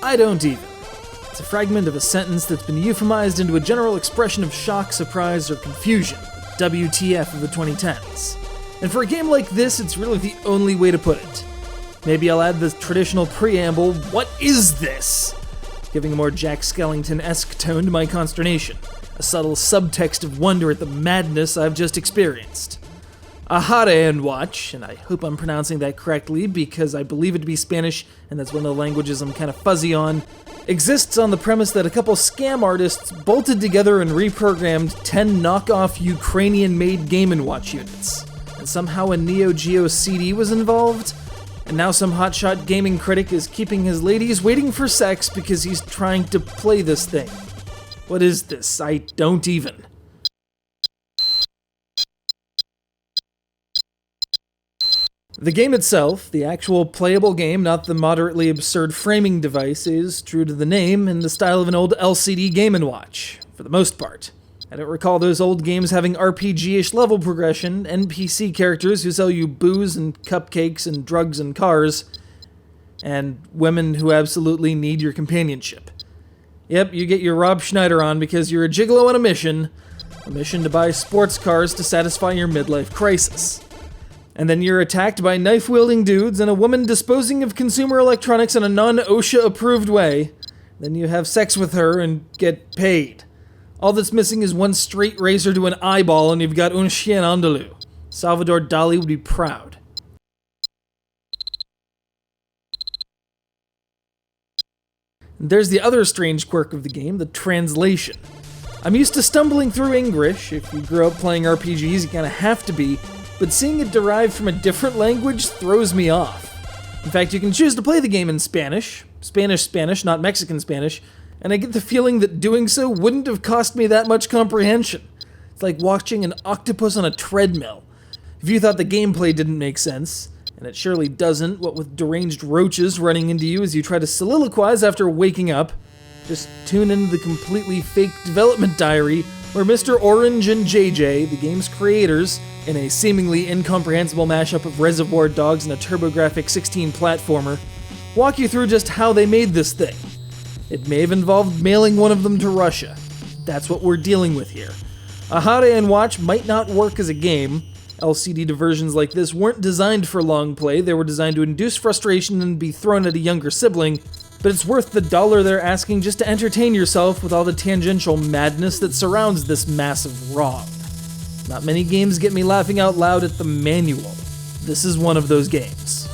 I don't even. It's a fragment of a sentence that's been euphemized into a general expression of shock, surprise, or confusion. WTF of the 2010s. And for a game like this, it's really the only way to put it. Maybe I'll add the traditional preamble, "What is this?" giving a more Jack Skellington-esque tone to my consternation, a subtle subtext of wonder at the madness I've just experienced. Ajare Watch, and I hope I'm pronouncing that correctly because I believe it to be Spanish, and that's one of the languages I'm kind of fuzzy on, exists on the premise that a couple scam artists bolted together and reprogrammed 10 knockoff Ukrainian-made Game & Watch units. And somehow a Neo Geo CD was involved? And now some hotshot gaming critic is keeping his ladies waiting for sex because he's trying to play this thing. What is this? I don't even. The game itself, the actual playable game, not the moderately absurd framing device, is true to the name in the style of an old LCD Game & Watch, for the most part. I don't recall those old games having RPG-ish level progression, NPC characters who sell you booze and cupcakes and drugs and cars, and women who absolutely need your companionship. Yep, you get your Rob Schneider on because you're a gigolo on a mission to buy sports cars to satisfy your midlife crisis. And then you're attacked by knife-wielding dudes and a woman disposing of consumer electronics in a non-OSHA-approved way. Then you have sex with her and get paid. All that's missing is one straight razor to an eyeball and you've got un chien andalou. Salvador Dali would be proud. And there's the other strange quirk of the game, the translation. I'm used to stumbling through English. If you grew up playing RPGs, you kinda have to be. But seeing it derived from a different language throws me off. In fact, you can choose to play the game in Spanish, not Mexican Spanish, and I get the feeling that doing so wouldn't have cost me that much comprehension. It's like watching an octopus on a treadmill. If you thought the gameplay didn't make sense, and it surely doesn't, what with deranged roaches running into you as you try to soliloquize after waking up, just tune into the completely fake development diary where Mr. Orange and JJ, the game's creators, in a seemingly incomprehensible mashup of Reservoir Dogs and a TurboGrafx 16 platformer, walk you through just how they made this thing. It may have involved mailing one of them to Russia. That's what we're dealing with here. Ajare Watch might not work as a game. LCD diversions like this weren't designed for long play, they were designed to induce frustration and be thrown at a younger sibling, but it's worth the $1 they're asking just to entertain yourself with all the tangential madness that surrounds this massive wrong. Not many games get me laughing out loud at the manual. This is one of those games.